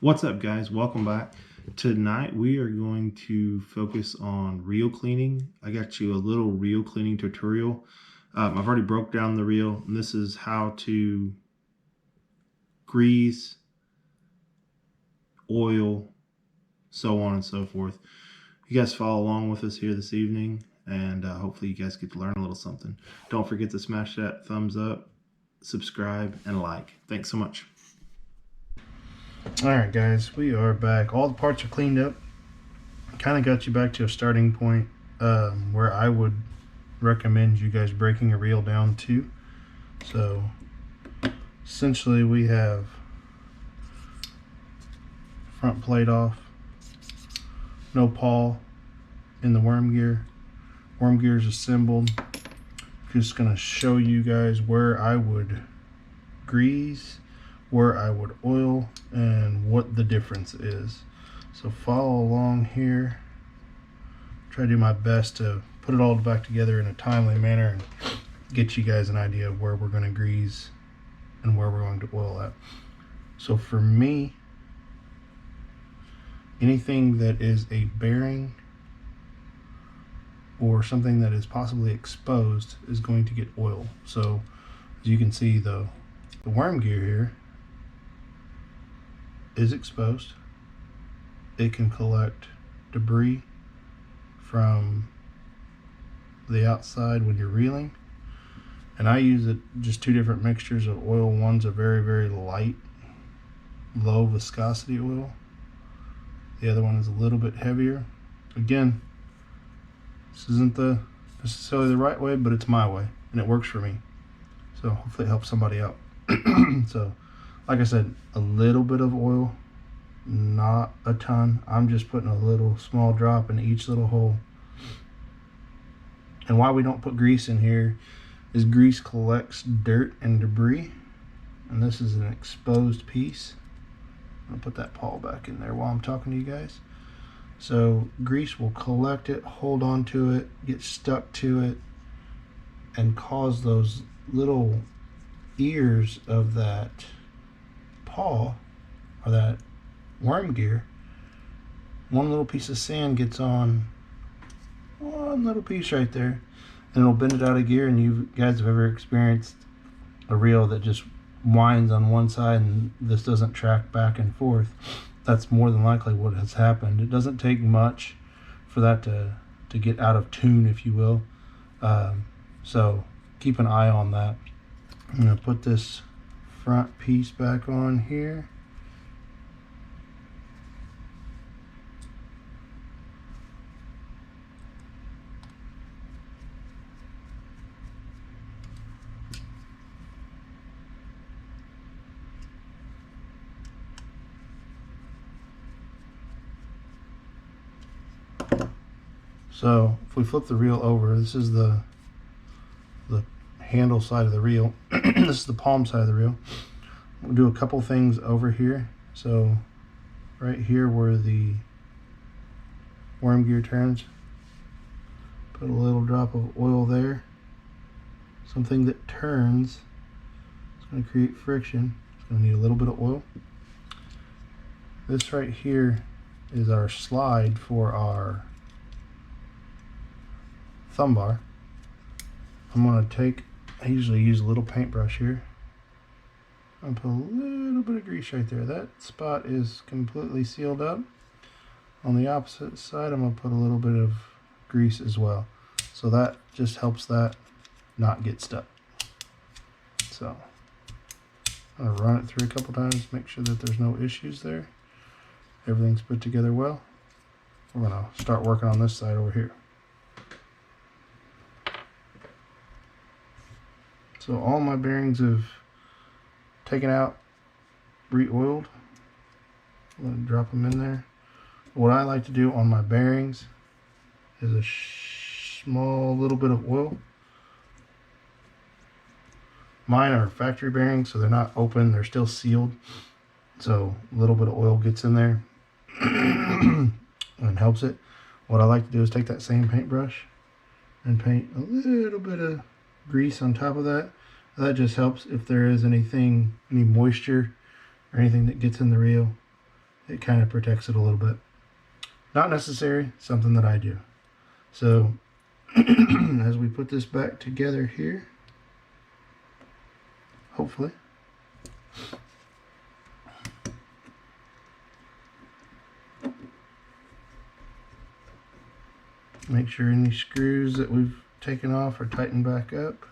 What's up, guys? Welcome back. Tonight we are going to focus on reel cleaning. I got you a little reel cleaning tutorial. I've already broke down the reel, and this is how to grease, oil, so on and so forth. You guys follow along with us here this evening, and hopefully you guys get to learn a little something. Don't forget to smash that thumbs up, subscribe, and like. Thanks so much. Alright guys, we are back. All the parts are cleaned up. Kind of got you back to a starting point where I would recommend you guys breaking a reel down to. So essentially we have front plate off, no pawl in the worm gear. Worm gear is assembled. Just going to show you guys where I would grease, where I would oil, and what the difference is. So follow along here. Try to do my best to put it all back together in a timely manner and get you guys an idea of where we're going to grease and where we're going to oil at. So for me, anything that is a bearing or something that is possibly exposed is going to get oil. So as you can see, the worm gear here is exposed. It can collect debris from the outside when you're reeling, and I use just two different mixtures of oil. One's a very light, low viscosity oil. The other one is a little bit heavier. Again, this isn't necessarily the right way, but it's my way and it works for me, so hopefully it helps somebody out. So like I said, a little bit of oil, not a ton. I'm just putting a little small drop in each little hole. And why we don't put grease in here is grease collects dirt and debris, and this is an exposed piece. I'll put that pawl back in there while I'm talking to you guys. So grease will collect it, hold on to it, get stuck to it, and cause those little ears of that pawl or that worm gear. One little piece of sand gets on one little piece right there, and it'll bend it out of gear. And you guys have ever experienced a reel that just winds on one side and this doesn't track back and forth? That's more than likely what has happened. It doesn't take much for that to get out of tune, if you will. So keep an eye on that. I'm going to put this front piece back on here. So if we flip the reel over, this is the handle side of the reel. This is the palm side of the reel. We'll do a couple things over here. So right here where the worm gear turns, put a little drop of oil there. Something that turns is going to create friction. It's going to need a little bit of oil. This right here is our slide for our thumb bar. I'm going to I usually use a little paintbrush here. I'm going to put a little bit of grease right there. That spot is completely sealed up. On the opposite side, I'm going to put a little bit of grease as well. So that just helps that not get stuck. So I'm going to run it through a couple times, make sure that there's no issues there. Everything's put together well. We're going to start working on this side over here. So all my bearings have taken out, re-oiled. I'm going to drop them in there. What I like to do on my bearings is a small little bit of oil. Mine are factory bearings, so they're not open, they're still sealed. So a little bit of oil gets in there and helps it. What I like to do is take that same paintbrush and paint a little bit of grease on top of that. That just helps if there is any moisture or anything that gets in the reel. it kind of protects it a little bit. Not necessary, something that I do. So as we put this back together here, hopefully, make sure any screws that we've taken off are tightened back up.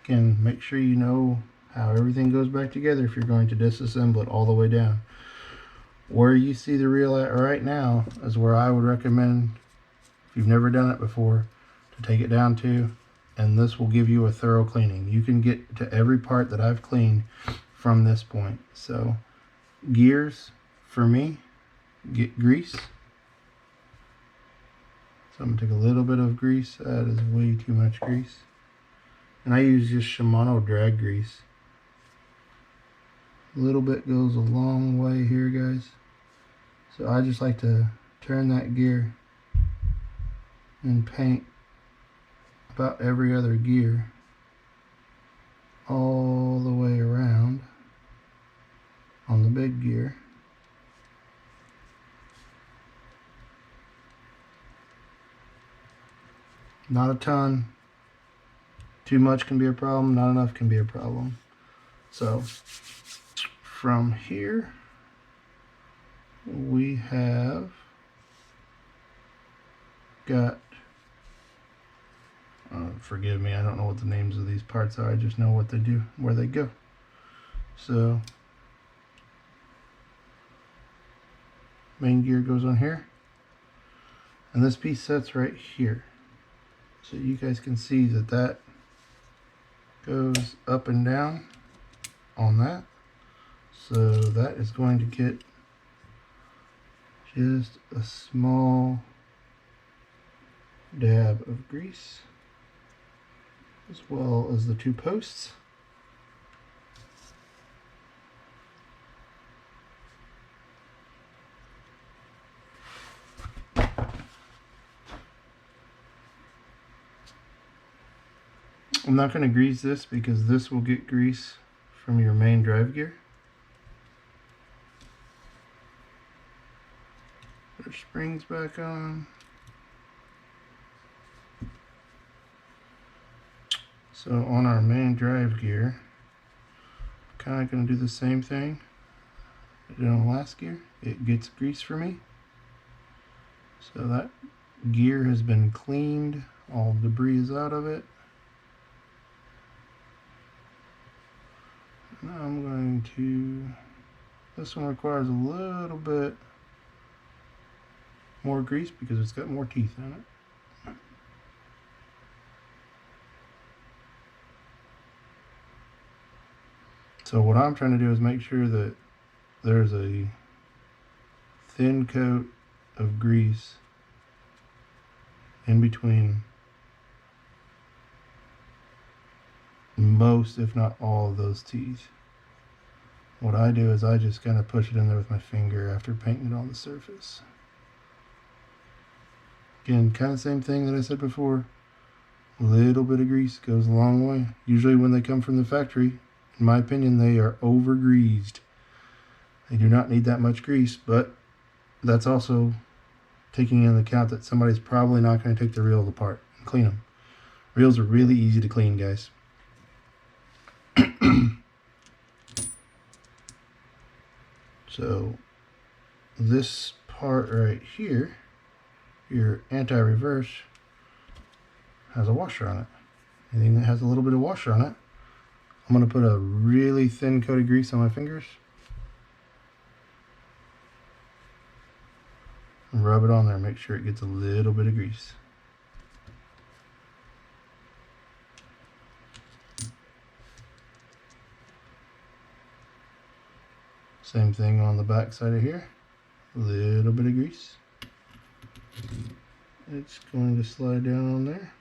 Again, make sure you know how everything goes back together if you're going to disassemble it all the way down. Where you see the reel at right now is where I would recommend, if you've never done it before, to take it down to, and this will give you a thorough cleaning. You can get to every part that I've cleaned from this point. So gears, for me, get grease. So I'm going to take a little bit of grease. That is way too much grease. And I use just Shimano drag grease. A little bit goes a long way here, guys. So I just like to turn that gear and paint about every other gear all the way around on the big gear. Not a ton. Too much can be a problem, not enough can be a problem. So from here we have got, forgive me, I don't know what the names of these parts are, I just know what they do, where they go. So main gear goes on here, and this piece sets right here. So you guys can see that that goes up and down on that. So that is going to get just a small dab of grease, as well as the two posts. I'm not going to grease this because this will get grease from your main drive gear. Put our springs back on. So on our main drive gear, kind of going to do the same thing I did on the last gear. It gets grease for me. So that gear has been cleaned, all the debris is out of it. Now I'm going to, this one requires a little bit more grease because it's got more teeth in it. So what I'm trying to do is make sure that there's a thin coat of grease in between most, if not all, of those teeth. What I do is I just kind of push it in there with my finger after painting it on the surface. Again, kind of same thing that I said before. A little bit of grease goes a long way. Usually when they come from the factory, in my opinion, they are over greased. They do not need that much grease, but that's also taking into account that somebody's probably not going to take the reels apart and clean them. Reels are really easy to clean, guys. So this part right here, your anti-reverse, has a washer on it. Anything that has a little bit of washer on it, I'm going to put a really thin coat of grease on my fingers and rub it on there. Make sure it gets a little bit of grease. Same thing on the back side of here, a little bit of grease. It's going to slide down on there.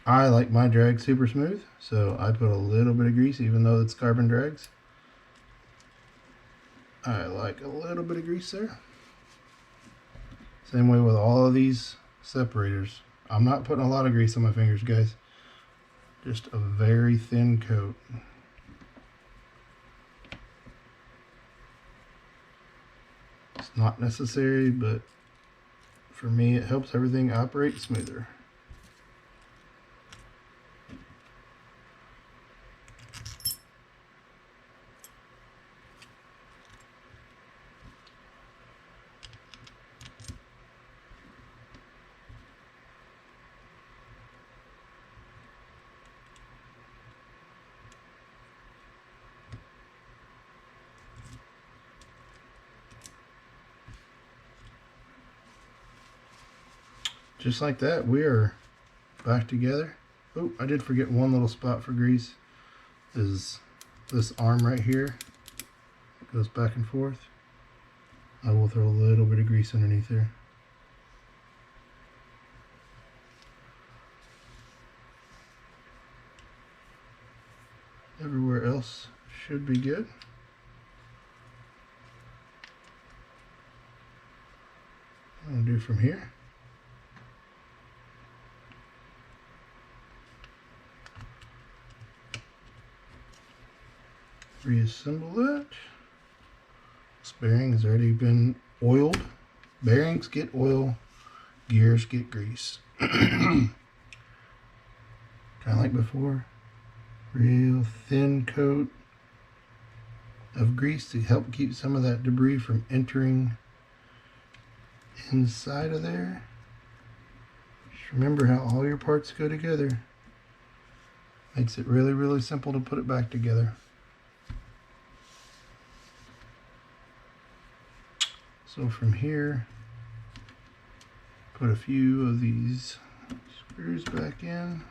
I like my drag super smooth, so I put a little bit of grease even though it's carbon drags. I like a little bit of grease there. Same way with all of these separators. I'm not putting a lot of grease on my fingers, guys. Just a very thin coat. It's not necessary, but for me it helps everything operate smoother. Just like that, we are back together. Oh, I did forget one little spot for grease. Is this arm right here. It goes back and forth. I will throw a little bit of grease underneath there. Everywhere else should be good. I'm going to do from here. Reassemble that. This bearing has already been oiled. Bearings get oil, gears get grease. Kind of like before. Real thin coat of grease to help keep some of that debris from entering inside of there. Just remember how all your parts go together. Makes it really, really simple to put it back together. So from here, put a few of these screws back in.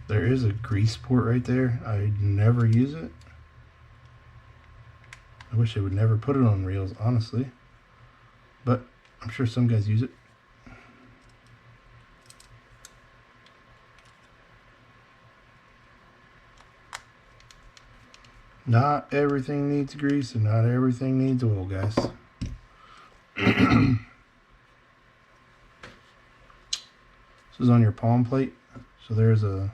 There is a grease port right there. I never use it. I wish they would never put it on reels, honestly. But I'm sure some guys use it. Not everything needs grease and not everything needs oil, guys. This is on your palm plate. So there's a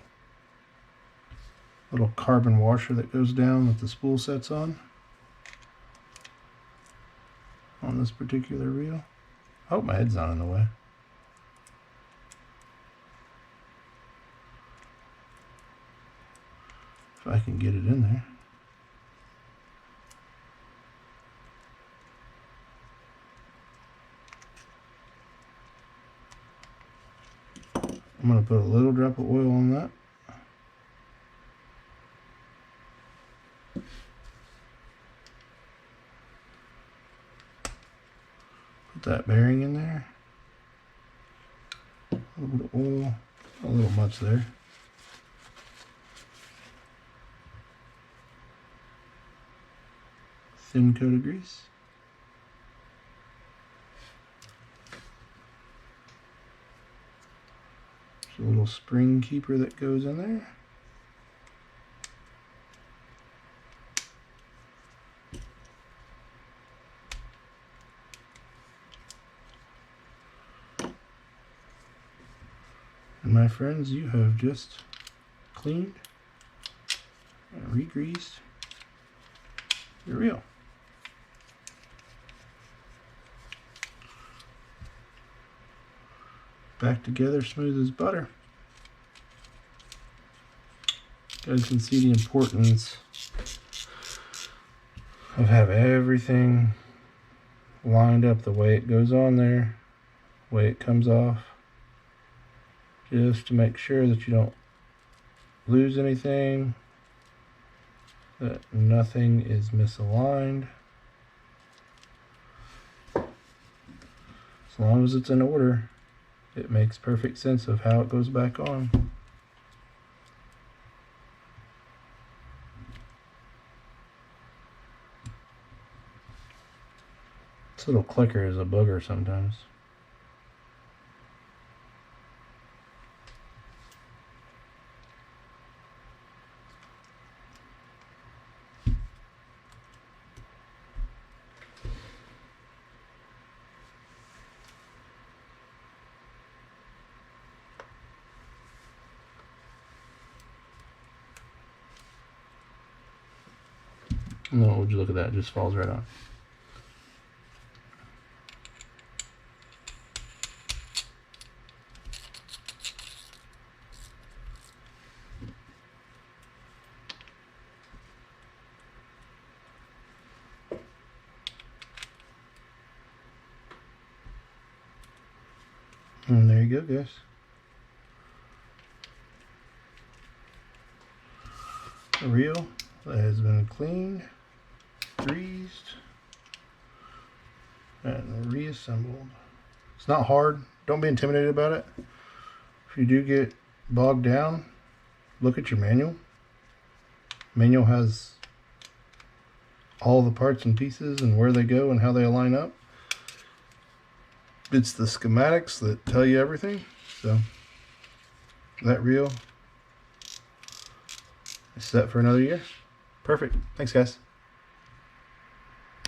little carbon washer that goes down that the spool sets on this particular reel. I hope my head's not in the way. If I can get it in there. I'm going to put a little drop of oil on that. Put that bearing in there. A little bit of oil. A little much there. Thin coat of grease. There's a little spring keeper that goes in there. And my friends, you have just cleaned and re-greased your reel. Back together, smooth as butter. You guys can see the importance of having everything lined up the way it goes on there, the way it comes off, just to make sure that you don't lose anything, that nothing is misaligned. As long as it's in order, it makes perfect sense of how it goes back on. This little clicker is a booger sometimes. No, would you look at that? It just falls right on. And there you go, guys. A reel that has been cleaned, greased, and reassembled. It's not hard. Don't be intimidated about it. If you do get bogged down, look at your manual. Manual has all the parts and pieces and where they go and how they line up. It's the schematics that tell you everything. So that reel is set for another year. Perfect. Thanks, guys.